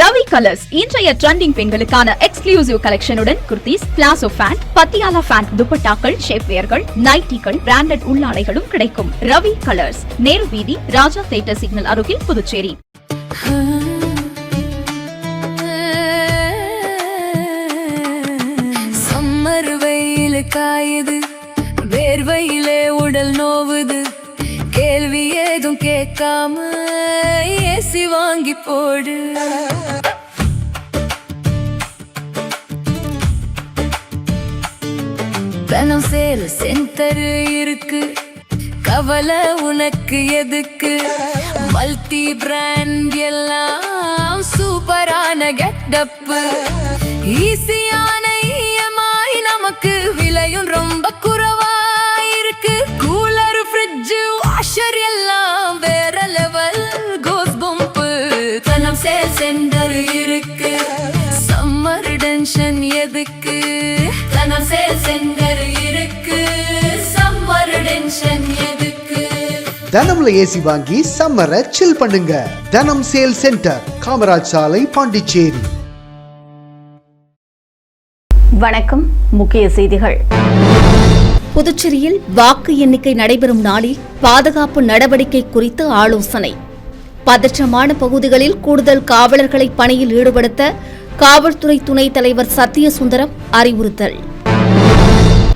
Ravi colours இன்றைய trending பெண்களுக்கான exclusive கலெக்ஷனுடன் kurtis, palazzo pant, Patiala pant, துப்பட்டாக்கள், ஷேப்வேர்கள், நைட்டிகள், பிராண்டட் உள்ளாடைகளும் கிடைக்கும். ரவி கலர்ஸ், நேரு வீதி, ராஜா தியேட்டர் சிக்னல் அருகில், புதுச்சேரி. சம்மர் வெயில் காயுது, வேர்வையிலே உடல் நோவுது, கேள்வி ஏதும் கேட்காம ஏசி வாங்கி போடு. தனம் சேல் சென்டர் இருக்கு, கவலை உனக்கு எதுக்கு? மல்டி பிராண்ட் எல்லாம் சூப்பரான கெட்டப், ஈஸியான இஎம்ஐ, நமக்கு விலையும் ரொம்ப குறைவா இருக்கு. கூலர், ஃப்ரிட்ஜ், வாஷர் எல்லாம் வேற லெவல், கோஸ் பம்ப். தனம் சேல் சென்டர் இருக்கு, சம்மர் டென்ஷன் எதுக்கு? தனம் சேல் சென்டர் இருக்கு, சம்மர் டென்ஷன் எதுக்கு? தனம்ல ஏசி வாங்கி சம்மரை சில் பண்ணுங்க. தனம் சேல் சென்டர், காமராஜ் சாலை, பாண்டிச்சேரி. வணக்கம். முக்கிய செய்திகள். புதுச்சேரியில் வாக்கு எண்ணிக்கை நடைபெறும் நாளில் பாதுகாப்பு நடவடிக்கை குறித்து ஆலோசனை. பதற்றமான பகுதிகளில் கூடுதல் காவலர்களை பணியில் ஈடுபடுத்த காவல்துறை துணைத் தலைவர் சத்தியசுந்தரம் அறிவுறுத்தல்.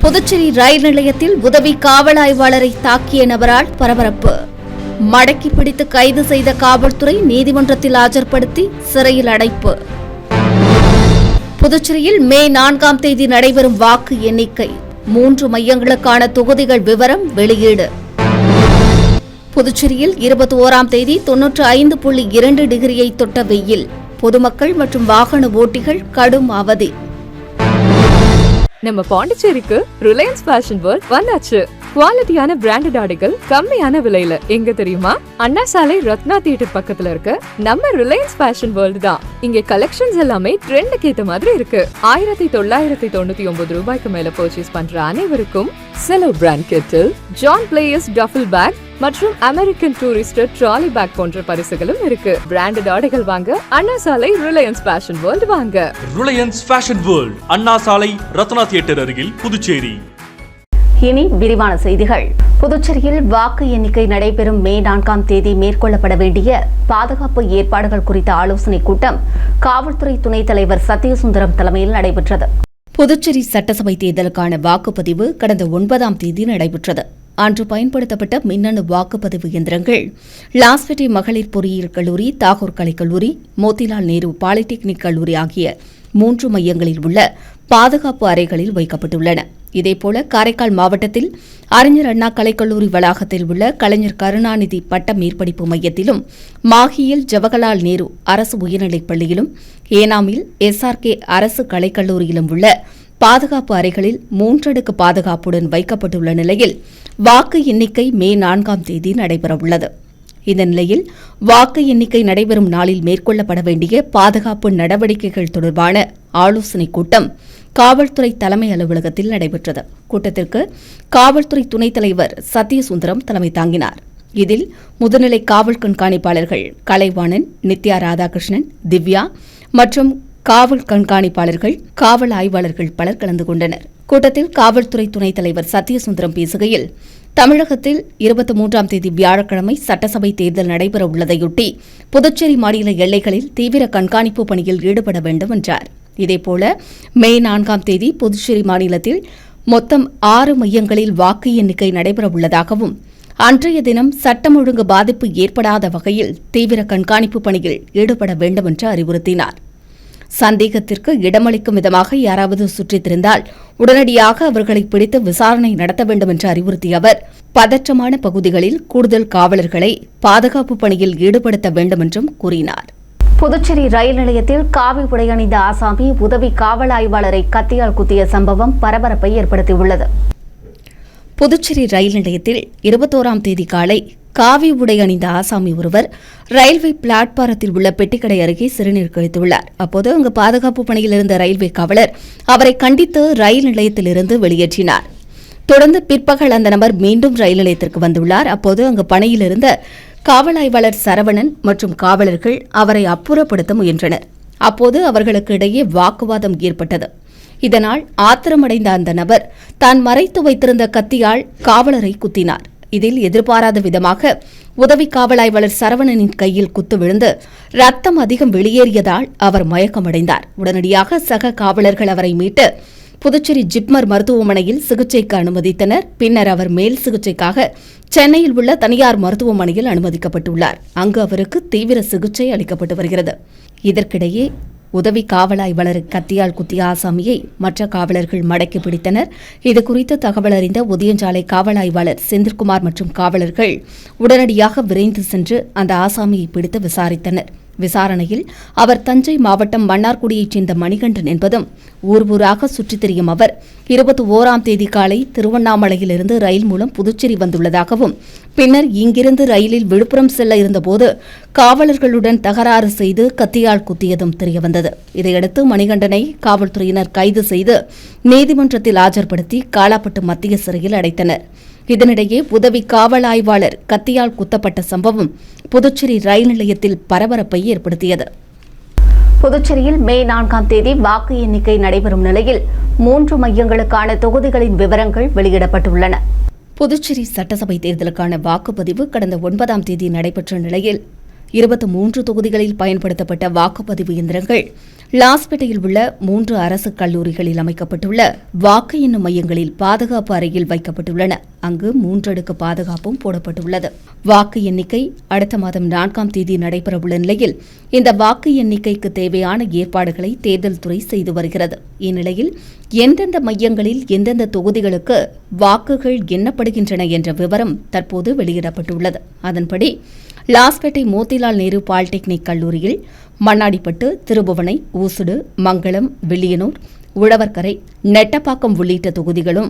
புதுச்சேரி ரயில் நிலையத்தில் உதவி காவல் ஆய்வாளரை தாக்கிய நபரால் பரபரப்பு. மடக்கி பிடித்து கைது செய்த காவல்துறை நீதிமன்றத்தில் ஆஜர்படுத்தி சிறையில் அடைப்பு. புதுச்சேரியில் மே 4ஆம் தேதி நடைபெறும் வாக்கு எண்ணிக்கை, 3 மையங்களுக்கான தொகுதிகள் விவரம் வெளியீடு. புதுச்சேரியில் 21ஆம் தேதி 95.2 டிகிரியை தொட்ட வெயில், பொதுமக்கள் மற்றும் வாகன ஓட்டிகள் கடும் அவதி. நம்ம பாண்டிச்சேரிக்கு ரிலையன்ஸ் ஃபேஷன் வேர்ல்ட் வந்தாச்சு. குவாலிட்டியான பிராண்டட் ஆடைகள் கம்மியான விலையில. எங்க தெரியுமா? அண்ணா சாலை, ரத்னா தியேட்டர் பக்கத்துல இருக்க நம்ம ரிலையன்ஸ் ஃபேஷன் வேர்ல்ட் தான். இங்க கலெக்ஷன்ஸ் எல்லாமே ட்ரெண்டுக்கு ஏத்த மாதிரி இருக்கு. 1999 ரூபாய்க்கு மேல பர்ச்சேஸ் பண்ற அனைவருக்கும் Cello brand kettle, John Players duffel bag மற்றும் அமெரிக்கன் டூரிஸ்டர் ட்ராலி பேக் போன்ற பரிசுகளும் இருக்கு. பிராண்டட் ஆடைகள் வாங்க Anna Salai Reliance fashion world வாங்க. Reliance fashion world, Anna Salai, Ratna theatre அருகில், புதுச்சேரி. இனி விரிவான செய்திகள். புதுச்சேரியில் வாக்கு எண்ணிக்கை நடைபெறும் மே 4ஆம் தேதி மேற்கொள்ளப்பட வேண்டிய பாதுகாப்பு ஏற்பாடுகள் குறித்த ஆலோசனைக் கூட்டம் காவல்துறை துணைத் தலைவர் சத்தியசுந்தரம் தலைமையில் நடைபெற்றது. புதுச்சேரி சட்டசபை தேர்தலுக்கான வாக்குப்பதிவு கடந்த 9ஆம் தேதி நடைபெற்றது. அன்று பயன்படுத்தப்பட்ட மின்னணு வாக்குப்பதிவு இயந்திரங்கள் லாஸ்பேட்டை மகளிர் பொறியியல் கல்லூரி, தாகூர் கலைக்கல்லூரி, மோத்திலால் நேரு பாலிடெக்னிக் கல்லூரி ஆகிய 3 மையங்களில் உள்ள பாதுகாப்பு அறைகளில் வைக்கப்பட்டுள்ளன. இதேபோல காரைக்கால் மாவட்டத்தில் அறிஞர் அண்ணா கலைக்கல்லூரி வளாகத்தில் உள்ள கலைஞர் கருணாநிதி பட்ட மேற்படிப்பு மையத்திலும், மாஹியில் ஜவஹர்லால் நேரு அரசு உயர்நிலைப் பள்ளியிலும், ஏனாமில் SRK அரசு கலைக்கல்லூரியிலும் உள்ள பாதுகாப்பு அறைகளில் 3 அடுக்கு பாதுகாப்புடன் வைக்கப்பட்டுள்ள நிலையில் வாக்கு எண்ணிக்கை மே 4ஆம் தேதி நடைபெறவுள்ளது. இந்த நிலையில் வாக்கு எண்ணிக்கை நடைபெறும் நாளில் மேற்கொள்ளப்பட வேண்டிய பாதுகாப்பு நடவடிக்கைகள் தொடர்பான ஆலோசனைக் கூட்டம் காவல்துறை தலைமை அலுவலகத்தில் நடைபெற்றது. கூட்டத்திற்கு காவல்துறை துணைத் தலைவர் சத்தியசுந்தரம் தலைமை தாங்கினார். இதில் முதுநிலை காவல் கண்காணிப்பாளர்கள் கலைவாணன், நித்யா ராதாகிருஷ்ணன், திவ்யா மற்றும் காவல் கண்காணிப்பாளர்கள், காவல் ஆய்வாளர்கள் பலர் கலந்து கொண்டனர். கூட்டத்தில் காவல்துறை துணைத் தலைவர் சத்தியசுந்தரம் பேசுகையில், தமிழகத்தில் 23ஆம் தேதி வியாழக்கிழமை சட்டசபை தேர்தல் நடைபெற உள்ளதையொட்டி புதுச்சேரி மாநில எல்லைகளில் தீவிர கண்காணிப்பு பணியில் ஈடுபட வேண்டும் என்றார். இதேபோல மே 4ஆம் தேதி புதுச்சேரி மாநிலத்தில் மொத்தம் 6 மையங்களில் வாக்கு எண்ணிக்கை நடைபெறவுள்ளதாகவும், அன்றைய தினம் சட்டம் ஒழுங்கு பாதிப்பு ஏற்படாத வகையில் தீவிர கண்காணிப்பு பணியில் ஈடுபட வேண்டும் என்று அறிவுறுத்தினார். சந்தேகத்திற்கு இடமளிக்கும் விதமாக யாராவது சுற்றித் திரிந்தால் உடனடியாக அவர்களை பிடித்து விசாரணை நடத்த வேண்டும் என்று அறிவுறுத்திய அவர், பதற்றமான பகுதிகளில் கூடுதல் காவலர்களை பாதுகாப்பு பணியில் ஈடுபடுத்த வேண்டும் என்றும் கூறினார். புதுச்சேரி ரயில் நிலையத்தில் காவி உடை அணிந்த ஆசாமி உதவி காவல் ஆய்வாளரை கத்தியால் குத்திய சம்பவம் பரபரப்பை ஏற்படுத்தியுள்ளது. புதுச்சேரி ரயில் நிலையத்தில் 21ஆம் தேதி காலை காவி உடை அணிந்த ஆசாமி ஒருவர் ரயில்வே பிளாட்பாரத்தில் உள்ள பெட்டிக்கடை அருகே சிறுநீர் கழித்துள்ளார். அப்போது அங்கு பாதுகாப்பு பணியில் இருந்த ரயில்வே காவலர் அவரை கண்டித்து ரயில் நிலையத்திலிருந்து வெளியேற்றினார். தொடர்ந்து பிற்பகல் அந்த நபர் மீண்டும் ரயில் நிலையத்திற்கு வந்துள்ளார். அப்போது அங்கு பணியில் இருந்த காவல் ஆய்வாளர் சரவணன் மற்றும் காவலர்கள் அவரை அப்புறப்படுத்த முயன்றனர். அப்போது அவர்களுக்கு இடையே வாக்குவாதம் ஏற்பட்டது. இதனால் ஆத்திரமடைந்த அந்த நபர் தான் மறைத்து வைத்திருந்த கத்தியால் காவலரை குத்தினார். இதில் எதிர்பாராத விதமாக உதவி காவல் ஆய்வாளர் சரவணனின் கையில் குத்து விழுந்து ரத்தம் அதிகம் வெளியேறியதால் அவர் மயக்கமடைந்தார். உடனடியாக சக காவலர்கள் அவரை மீட்டு புதுச்சேரி ஜிப்மர் மருத்துவமனையில் சிகிச்சைக்கு அனுமதித்தனர். பின்னர் அவர் மேல் சிகிச்சைக்காக சென்னையில் உள்ள தனியார் மருத்துவமனையில் அனுமதிக்கப்பட்டுள்ளார். அங்கு அவருக்கு தீவிர சிகிச்சை அளிக்கப்பட்டு வருகிறது. இதற்கிடையே உதவி காவல் ஆய்வாளர் கத்தியால் குத்திய ஆசாமியை மற்ற காவலர்கள் மடக்கி பிடித்தனர். இதுகுறித்து தகவல் அறிந்த உதயஞ்சாலை காவல் ஆய்வாளர் செந்தில்குமார் மற்றும் காவலர்கள் உடனடியாக விரைந்து சென்று அந்த ஆசாமியை பிடித்து விசாரித்தனர். விசாரணையில் அவர் தஞ்சை மாவட்டம் மன்னார்குடியைச் சேர்ந்த மணிகண்டன் என்பதும் ஊர் ஊராக சுற்றித் திரியும் அவர் 21ஆம் தேதி காலை திருவண்ணாமலையிலிருந்து ரயில் மூலம் புதுச்சேரி வந்துள்ளதாகவும் பின்னர் இங்கிருந்து ரயிலில் விழுப்புரம் செல்ல இருந்தபோது காவலர்களுடன் தகராறு செய்து கத்தியால் குத்தியதும் தெரியவந்தது. இதையடுத்து மணிகண்டனை காவல்துறையினர் கைது செய்து நீதிமன்றத்தில் ஆஜர்படுத்தி காலாப்பட்டு மத்திய சிறையில் அடைத்தனர். இதனிடையே உதவி காவல் ஆய்வாளர் கத்தியால் குத்தப்பட்ட சம்பவம் புதுச்சேரி ரயில் நிலையத்தில் பரபரப்பை ஏற்படுத்தியது. புதுச்சேரியில் மே 4ஆம் தேதி வாக்கு எண்ணிக்கை நடைபெறும் நிலையில் 3 மையங்களுக்கான தொகுதிகளின் விவரங்கள் வெளியிடப்பட்டுள்ளன. புதுச்சேரி சட்டசபை தேர்தலுக்கான வாக்குப்பதிவு கடந்த 9ஆம் தேதி நடைபெற்ற நிலையில் 23 தொகுதிகளில் பயன்படுத்தப்பட்ட வாக்குப்பதிவு இயந்திரங்கள் லாஸ்பேட்டையில் உள்ள 3 அரசு கல்லூரிகளில் அமைக்கப்பட்டுள்ள வாக்கு எண்ணும் மையங்களில் பாதுகாப்பு அறையில் வைக்கப்பட்டுள்ளன. அங்கு 3 அடுக்கு பாதுகாப்பும் போடப்பட்டுள்ளது. வாக்கு எண்ணிக்கை அடுத்த மாதம் 4ஆம் தேதி நடைபெறவுள்ள நிலையில் இந்த வாக்கு எண்ணிக்கைக்கு தேவையான ஏற்பாடுகளை தேர்தல் துறை செய்து வருகிறது. இந்நிலையில் எந்தெந்த மையங்களில் எந்தெந்த தொகுதிகளுக்கு வாக்குகள் எண்ணப்படுகின்றன என்ற விவரம் தற்போது வெளியிடப்பட்டுள்ளது. அதன்படி லாஸ்பேட்டை மோத்திலால் நேரு பாலிடெக்னிக் கல்லூரியில் மண்ணாடிப்பட்டு, திருபுவனை, ஊசுடு, மங்களம், வில்லியனூர், உழவர்கரை, நெட்டப்பாக்கம் உள்ளிட்ட தொகுதிகளும்,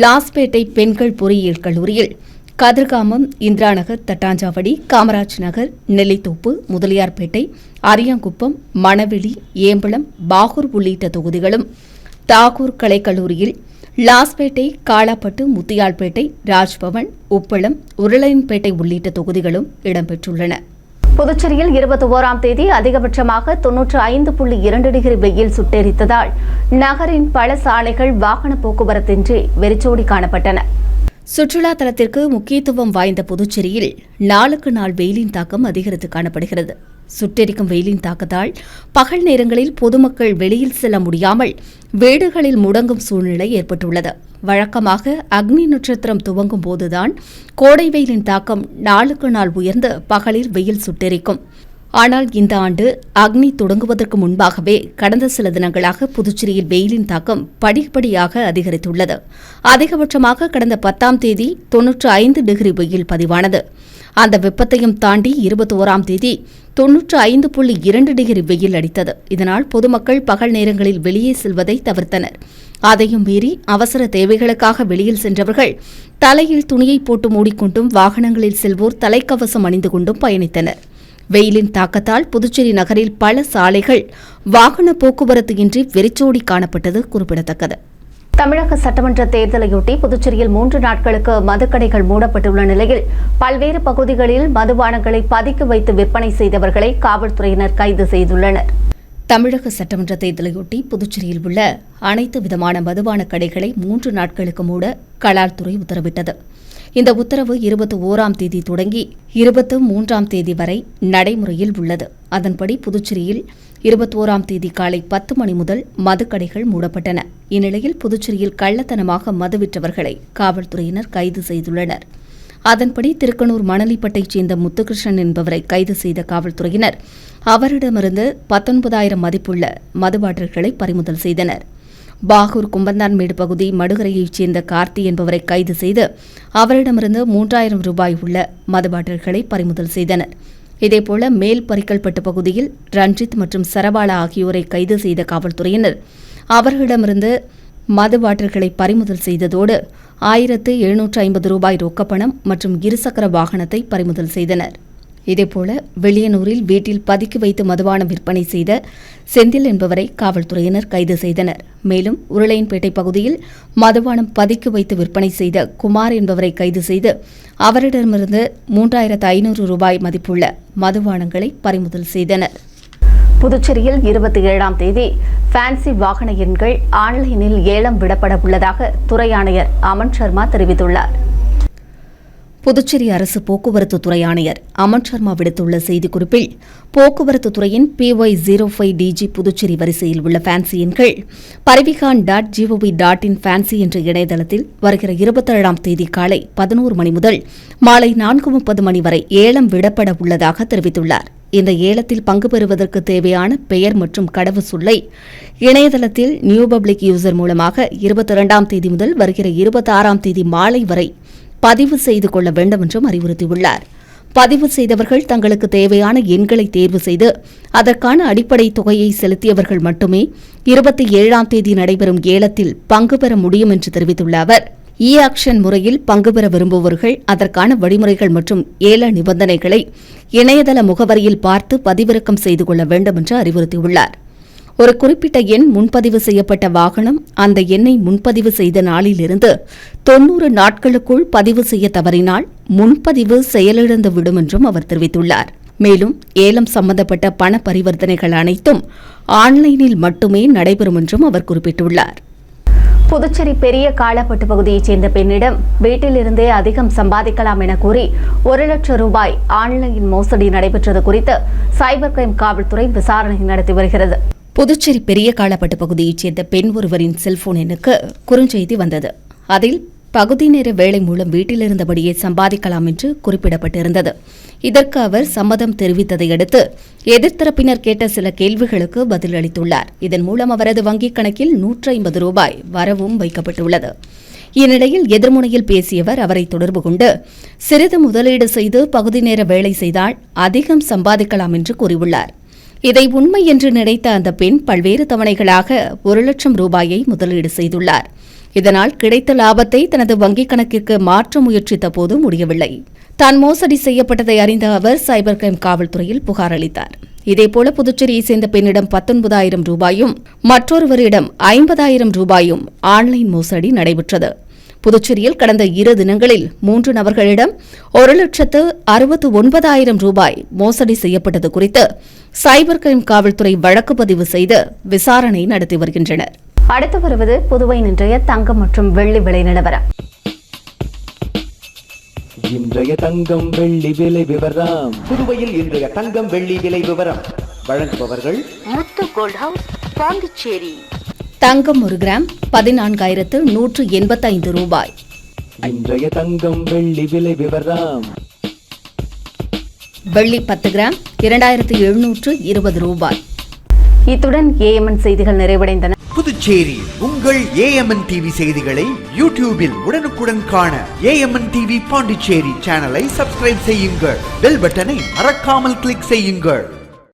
லாஸ்பேட்டை பெண்கள் பொறியியல் கல்லூரியில் கதிர்காமம், இந்திராநகர், தட்டாஞ்சாவடி, காமராஜ் நகர், நெல்லித்தோப்பு, முதலியார்பேட்டை, அரியாங்குப்பம், மணவெளி, ஏம்பலம், பாகூர் உள்ளிட்ட தொகுதிகளும், தாகூர் கலைக்கல்லூரியில் லாஸ்பேட்டை, காலாப்பட்டு, முத்தியால்பேட்டை, ராஜ்பவன், உப்பளம், உருளையன்பேட்டை உள்ளிட்ட தொகுதிகளும் இடம்பெற்றுள்ளன. புதுச்சேரியில் 21ஆம் தேதி அதிகபட்சமாக 95.2 டிகிரி வெயில் சுட்டெரித்ததால் நகரின் பல சாலைகள் வாகன போக்குவரத்தின்றி வெறிச்சோடி காணப்பட்டன. சுற்றுலா தலத்திற்கு முக்கியத்துவம் வாய்ந்த புதுச்சேரியில் நாளுக்கு நாள் வெயிலின் தாக்கம் அதிகரித்து காணப்படுகிறது. சுட்டெரிக்கும் வெயிலின் தாக்கத்தால் பகல் நேரங்களில் பொதுமக்கள் வெளியில் செல்ல முடியாமல் வீடுகளில் முடங்கும் சூழ்நிலை ஏற்பட்டுள்ளது. வழக்கமாக அக்னி நட்சத்திரம் துவங்கும் போதுதான் கோடை வெயிலின் தாக்கம் நாளுக்கு நாள் உயர்ந்து பகலில் வெயில் சுட்டெரிக்கும். ஆனால் இந்த ஆண்டு அக்னி தொடங்குவதற்கு முன்பாகவே கடந்த சில தினங்களாக புதுச்சேரியில் வெயிலின் தாக்கம் படிப்படியாக அதிகரித்துள்ளது. அதிகபட்சமாக கடந்த 10ஆம் தேதி 95 டிகிரி வெயில் பதிவானது. அந்த வெப்பத்தையும் தாண்டி 21ஆம் தேதி 95.2 டிகிரி வெயில் அடித்தது. இதனால் பொதுமக்கள் பகல் நேரங்களில் வெளியே செல்வதை தவிர்த்தனர். அதையும் மீறி அவசர தேவைகளுக்காக வெளியில் சென்றவர்கள் தலையில் துணியை போட்டு மூடிக்கொண்டும் வாகனங்களில் செல்வோர் தலைக்கவசம் அணிந்து கொண்டும் பயணித்தனர். வெயிலின் தாக்கத்தால் புதுச்சேரி நகரில் பல சாலைகள் வாகன போக்குவரத்து இன்றி வெறிச்சோடி காணப்பட்டது குறிப்பிடத்தக்கது. தமிழக சட்டமன்ற தேர்தலையொட்டி புதுச்சேரியில் 3 நாட்களுக்கு மதுக்கடைகள் மூடப்பட்டுள்ள நிலையில் பல்வேறு பகுதிகளில் மதுபானங்களை பதுக்கி வைத்து விற்பனை செய்தவர்களை காவல்துறையினர் கைது செய்துள்ளனர். தமிழக சட்டமன்ற தேர்தலையொட்டி புதுச்சேரியில் உள்ள அனைத்து விதமான மதுபான கடைகளை 3 நாட்களுக்கு மூட கலால்துறை உத்தரவிட்டது. இந்த உத்தரவு 21ஆம் தேதி தொடங்கி 23ஆம் தேதி வரை நடைமுறையில் உள்ளது. அதன்படி புதுச்சேரியில் 21ஆம் தேதி காலை 10 மணி முதல் மதுக்கடைகள் மூடப்பட்டன. இந்நிலையில் புதுச்சேரியில் கள்ளத்தனமாக மது விற்றவர்களை காவல்துறையினர் கைது செய்துள்ளனர். அதன்படி திருக்கனூர் மணலிப்பட்டைச் சேர்ந்த முத்துகிருஷ்ணன் என்பவரை கைது செய்த காவல்துறையினர் அவரிடமிருந்து 19,000 மதிப்புள்ள மது பாட்டில்களை பறிமுதல் செய்தனர். பாகூர் கும்பந்தான்மேடு பகுதி மடுகரையைச் சேர்ந்த கார்த்தி என்பவரை கைது செய்து அவரிடமிருந்து 3,000 ரூபாய் உள்ள மது பாட்டில்களை பறிமுதல் செய்தனர். இதேபோல மேல் பரிக்கல்பட்டு பகுதியில் ரஞ்சித் மற்றும் சரபாலா ஆகியோரை கைது செய்த காவல்துறையினர் அவர்களிடமிருந்து மது பாட்டில்களை பறிமுதல் செய்ததோடு 1,750 ரூபாய் ரொக்கப்பணம் மற்றும் இருசக்கர வாகனத்தை பறிமுதல் செய்தனர். இதேபோல வெளியனூரில் வீட்டில் பதுக்கி வைத்து மதுபானம் விற்பனை செய்த செந்தில் என்பவரை காவல்துறையினர் கைது செய்தனர். மேலும் உருளையன்பேட்டை பகுதியில் மதுபானம் பதுக்கி வைத்து விற்பனை செய்த குமார் என்பவரை கைது செய்து அவரிடமிருந்து 3500 ரூபாய் மதிப்புள்ள மதுபானங்களை பறிமுதல் செய்தனர். புதுச்சேரியில் 27ஆம் தேதி ஃபேன்சி வாகன எண்கள் ஆன்லைனில் ஏலம் விடப்பட உள்ளதாக துறை ஆணையர் அமன் சர்மா தெரிவித்துள்ளார். புதுச்சேரி அரசு போக்குவரத்து துறை ஆணையர் அமன் சர்மா விடுத்துள்ள செய்திக்குறிப்பில், போக்குவரத்து துறையின் PY05 DG புதுச்சேரி வரிசையில் உள்ள ஃபேன்சி எண்கள் parivihan.gov.in ஃபேன்சி என்ற இணையதளத்தில் வருகிற 27ஆம் தேதி காலை 11 மணி முதல் மாலை 4:30 மணி வரை ஏலம் விடப்பட உள்ளதாக தெரிவித்துள்ளார். இந்த ஏலத்தில் பங்கு பெறுவதற்கு தேவையான பெயர் மற்றும் கடவு சொல்லை இணையதளத்தில் நியூ பப்ளிக் யூசர் மூலமாக 22ஆம் தேதி முதல் வருகிற 26ஆம் தேதி மாலை வரை பதிவு செய்து கொள்ள வேண்டும் என்றும் அறிவுறுத்தியுள்ளார். பதிவு செய்தவர்கள் தங்களுக்கு தேவையான எண்களை தேர்வு செய்து அதற்கான அடிப்படை தொகையை செலுத்தியவர்கள் மட்டுமே 27ஆம் தேதி நடைபெறும் ஏலத்தில் பங்கு பெற முடியும் என்று தெரிவித்துள்ள அவர், ஆக்ஷன் முறையில் பங்கு பெற விரும்புபவர்கள் அதற்கான வழிமுறைகள் மற்றும் ஏல நிபந்தனைகளை இணையதள முகவரியில் பார்த்து பதிவிறக்கம் செய்து கொள்ள வேண்டும் என்று அறிவுறுத்தியுள்ளார். ஒரு குறிப்பிட்ட எண் முன்பதிவு செய்யப்பட்ட வாகனம் அந்த எண்ணை முன்பதிவு செய்த நாளிலிருந்து 90 நாட்களுக்குள் பதிவு செய்ய தவறினால் முன்பதிவு செயலிழந்து விடும் என்றும் அவர் தெரிவித்துள்ளார். மேலும் ஏலம் சம்பந்தப்பட்ட பண பரிவர்த்தனைகள் அனைத்தும் ஆன்லைனில் மட்டுமே நடைபெறும் என்றும் அவர் குறிப்பிட்டுள்ளார். புதுச்சேரி பெரிய காலப்பட்டு பகுதியைச் சேர்ந்த பெண்ணிடம் வீட்டிலிருந்தே அதிகம் சம்பாதிக்கலாம் என கூறி 1 லட்சம் ரூபாய் ஆன்லைன் மோசடி நடைபெற்றது குறித்து சைபர் கிரைம் காவல்துறை விசாரணை நடத்தி வருகிறது. புதுச்சேரி பெரிய காலப்பட்டு பகுதியைச் சேர்ந்த பெண் ஒருவரின் செல்போன் எண்ணுக்கு குறுஞ்செய்தி வந்தது. அதில் பகுதி நேர வேலை மூலம் வீட்டிலிருந்தபடியே சம்பாதிக்கலாம் என்று குறிப்பிடப்பட்டிருந்தது. இதற்கு அவர் சம்மதம் தெரிவித்ததை அடுத்து எதிர்த்தரப்பினர் கேட்ட சில கேள்விகளுக்கு பதிலளித்துள்ளார். இதன் மூலம் அவரது வங்கிக் கணக்கில் 150 ரூபாய் வரவும் வைக்கப்பட்டுள்ளது. இந்நிலையில் எதிர்முனையில் பேசியவர் அவரை தொடர்பு கொண்டு சிறிது முதலீடு செய்து பகுதி நேர வேலை செய்தால் அதிகம் சம்பாதிக்கலாம் என்று கூறியுள்ளார். இதை உண்மை என்று நினைத்த அந்த பெண் பல்வேறு தவணைகளாக 1 லட்சம் ரூபாயை முதலீடு செய்துள்ளார். இதனால் கிடைத்த லாபத்தை தனது வங்கிக் கணக்கிற்கு மாற்ற முயற்சித்த போது முடியவில்லை. தான் மோசடி செய்யப்பட்டதை அறிந்த அவர் சைபர் கிரைம் காவல்துறையில் புகார் அளித்தார். இதேபோல புதுச்சேரியை சேர்ந்த பெண்ணிடம் 19,000 ரூபாயும் மற்றொருவரிடம் 50,000 ரூபாயும் ஆன்லைன் மோசடி நடைபெற்றது. புதுச்சேரியில் கடந்த 2 தினங்களில் 3 நபர்களிடம் 1,69,000 ரூபாய் மோசடி செய்யப்பட்டது குறித்து சைபர் கிரைம் காவல்துறை வழக்கு பதிவு செய்து விசாரணை நடத்தி வருகின்றனர். அடுத்து வருவது புதுவை இன்றைய தங்கம் மற்றும் வெள்ளி விலை நிலவரம். இன்றைய தங்கம் வெள்ளி விலை விவரம். புதுவையில் இன்றைய தங்கம் வெள்ளி விலை விவரம் வழங்குபவர்கள் முத்து கோல்ட் ஹவுஸ், பாண்டிச்சேரி. தங்கம் 1 கிராம் 14,185 ரூபாய். இன்றைய தங்கம் வெள்ளி விலை விவரம். வெள்ளி 10 கிராம் 2,720 ரூபாய். இத்துடன் ஏஎம்என் செய்திகள் நிறைவடைந்தன. புதுச்சேரி உங்கள் ஏஎம்என் டிவி செய்திகளை யூடியூபில் உடனுக்குடன் காண ஏஎம்என் டிவி பாண்டிச்சேரி சேனலை சப்ஸ்கிரைப் செய்யுங்கள். பெல் பட்டனை மறக்காமல் கிளிக் செய்யுங்கள்.